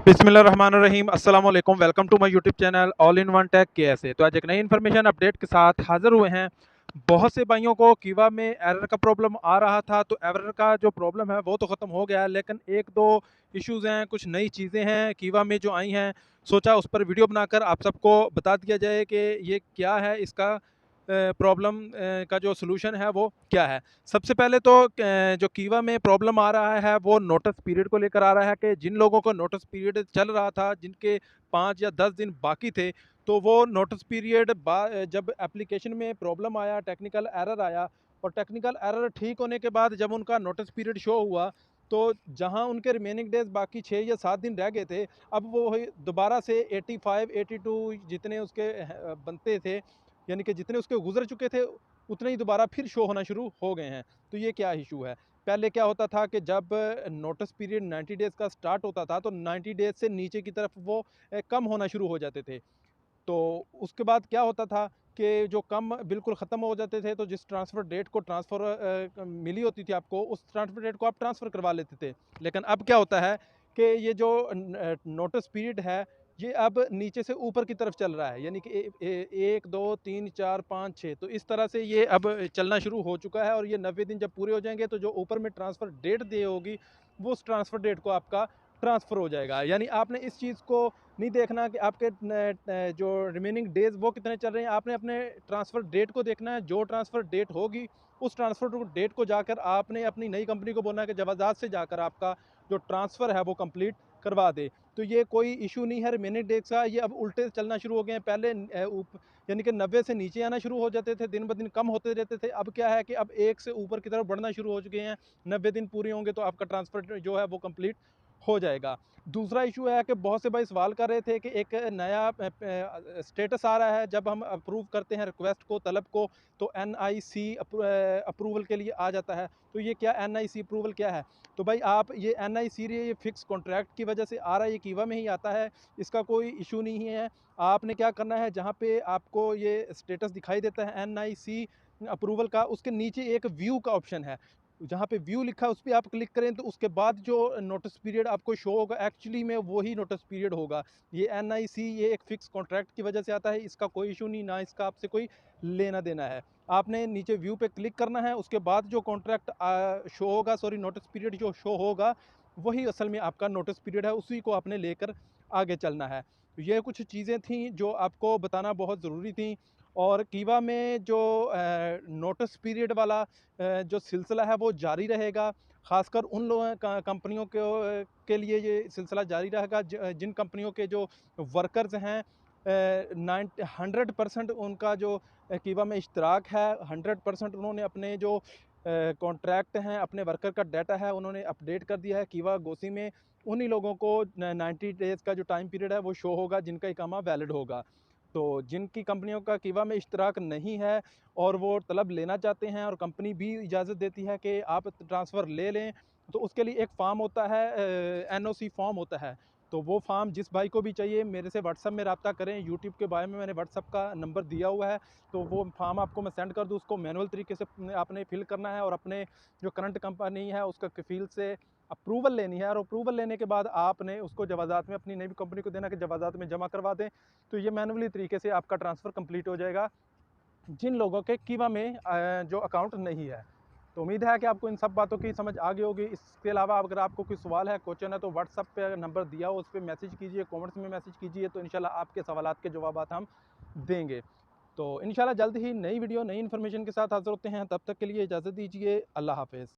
बिस्मिल्लाहिर्रहमानिर्रहीम अस्सलाम वालेकुम। Welcome to my YouTube channel all in one tech के। तो आज एक नई इन्फॉर्मेशन अपडेट के साथ हाजिर हुए हैं। बहुत से भाइयों को कीवा में एरर का प्रॉब्लम आ रहा था, तो एरर का जो प्रॉब्लम है वो तो ख़त्म हो गया है, लेकिन एक दो इश्यूज़ हैं, कुछ नई चीज़ें हैं कीवा में जो आई हैं। सोचा उस पर वीडियो बनाकर आप सबको बता दिया जाए कि ये क्या है, इसका प्रॉब्लम का जो सलूशन है वो क्या है। सबसे पहले तो जो कीवा में प्रॉब्लम आ रहा है वो नोटिस पीरियड को लेकर आ रहा है कि जिन लोगों को नोटिस पीरियड चल रहा था, जिनके 5 या 10 दिन बाकी थे, तो वो नोटिस पीरियड जब एप्लीकेशन में प्रॉब्लम आया, टेक्निकल एरर आया, और टेक्निकल एरर ठीक होने के बाद जब उनका नोटिस पीरियड शो हुआ, तो जहां उनके रिमेनिंग डेज बाकी 6 या 7 दिन रह गए थे, अब वो दोबारा से 85 82 जितने उसके बनते थे, यानी कि जितने उसके गुजर चुके थे, उतने ही दोबारा फिर शो होना शुरू हो गए हैं। तो ये क्या इशू है? पहले क्या होता था कि जब नोटिस पीरियड 90 डेज़ का स्टार्ट होता था, तो 90 डेज़ से नीचे की तरफ वो कम होना शुरू हो जाते थे। तो उसके बाद क्या होता था कि जो कम बिल्कुल ख़त्म हो जाते थे, तो जिस ट्रांसफ़र डेट को मिली होती थी आपको, उस ट्रांसफ़र डेट को आप ट्रांसफ़र करवा लेते थे। लेकिन अब क्या होता है कि ये जो नोटिस पीरियड है, ये अब नीचे से ऊपर की तरफ चल रहा है, यानी कि 1 2 3 4 5 6, तो इस तरह से ये अब चलना शुरू हो चुका है। और ये 90 दिन जब पूरे हो जाएंगे, तो जो ऊपर में ट्रांसफ़र डेट दी होगी, वो उस ट्रांसफ़र डेट को आपका ट्रांसफ़र हो जाएगा। यानी आपने इस चीज़ को नहीं देखना कि आपके जो रिमेनिंग डेज़ वो कितने चल रहे हैं, आपने अपने ट्रांसफ़र डेट को देखना है। जो ट्रांसफ़र डेट होगी, उस ट्रांसफ़र डेट को जाकर आपने अपनी नई कंपनी को बोलना है कि जवाज़ात से जाकर आपका जो ट्रांसफ़र है वो कंप्लीट करवा दे। तो ये कोई इशू नहीं है रिमेनिंग डेज़ का, ये अब उल्टे चलना शुरू हो गए हैं। पहले यानी कि 90 से नीचे आना शुरू हो जाते थे, दिन ब दिन कम होते रहते थे। अब क्या है कि अब 1 से ऊपर की तरफ बढ़ना शुरू हो चुके हैं। 90 दिन पूरे होंगे तो आपका ट्रांसफ़र जो है वो कंप्लीट हो जाएगा। दूसरा इशू है कि बहुत से भाई सवाल कर रहे थे कि एक नया स्टेटस आ रहा है, जब हम अप्रूव करते हैं रिक्वेस्ट को, तलब को, तो एनआईसी अप्रूवल के लिए आ जाता है। तो ये क्या एनआईसी अप्रूवल क्या है? तो भाई आप ये एनआईसी ये फिक्स कॉन्ट्रैक्ट की वजह से आ रहा है, ये कीवा में ही आता है, इसका कोई इशू नहीं है। आपने क्या करना है, जहाँ पे आपको ये स्टेटस दिखाई देता है एनआईसी अप्रूवल का, उसके नीचे एक व्यू का ऑप्शन है। जहाँ पे व्यू लिखा है उस पर आप क्लिक करें, तो उसके बाद जो नोटिस पीरियड आपको शो होगा, एक्चुअली में वही नोटिस पीरियड होगा। ये एनआईसी ये एक फिक्स कॉन्ट्रैक्ट की वजह से आता है, इसका कोई इशू नहीं, ना इसका आपसे कोई लेना देना है। आपने नीचे व्यू पे क्लिक करना है, उसके बाद जो कॉन्ट्रैक्ट शो होगा, सॉरी नोटिस पीरियड जो शो होगा, वही असल में आपका नोटिस पीरियड है, उसी को आपने लेकर आगे चलना है। तो ये कुछ चीज़ें थी जो आपको बताना बहुत ज़रूरी थी। और कीवा में जो नोटिस पीरियड वाला जो सिलसिला है वो जारी रहेगा। ख़ासकर उन लोगों का कंपनियों के लिए ये सिलसिला जारी रहेगा जिन कंपनियों के जो वर्कर्स हैं, 100% उनका जो कीवा में इश्तराक है, 100% उन्होंने अपने जो कॉन्ट्रैक्ट हैं, अपने वर्कर का डाटा है, उन्होंने अपडेट कर दिया है कीवा गोसी में। उन्हीं लोगों को 90 डेज़ का जो टाइम पीरियड है वो शो होगा, जिनका इकामा वैलिड होगा। तो जिनकी कंपनियों का कीवा में इश्तराक नहीं है और वो तलब लेना चाहते हैं, और कंपनी भी इजाज़त देती है कि आप ट्रांसफ़र ले लें, तो उसके लिए एक फ़ार्म होता है, एनओसी फ़ॉर्म होता है। तो वो फ़ार्म जिस भाई को भी चाहिए, मेरे से व्हाट्सएप में रब्ता करें। यूट्यूब के बायो में मैंने व्हाट्सएप का नंबर दिया हुआ है, तो वो फ़ार्म आपको मैं सेंड कर दूँ। उसको मैनुअल तरीके से आपने फ़िल करना है, और अपने जो करंट कंपनी है उसका कफ़ील से अप्रूवल लेनी है, और अप्रूवल लेने के बाद आपने उसको जवाज़ात में अपनी नई कंपनी को देना कि जवाज़ात में जमा करवा दें। तो ये मैनुअली तरीके से आपका ट्रांसफ़र कंप्लीट हो जाएगा, जिन लोगों के कीवा में जो अकाउंट नहीं है। तो उम्मीद है कि आपको इन सब बातों की समझ आ गई होगी। इसके अलावा अगर आपको कोई सवाल है, क्वेश्चन है, तो व्हाट्सएप पे नंबर दिया हो, उस पे मैसेज कीजिए, कमेंट्स में मैसेज कीजिए, तो इंशाल्लाह आपके सवालात के जवाबात हम देंगे। तो इंशाल्लाह जल्द ही नई वीडियो, नई इन्फॉर्मेशन के साथ हाज़िर होते हैं। तब तक के लिए इजाज़त दीजिए। अल्लाह हाफ़िज़।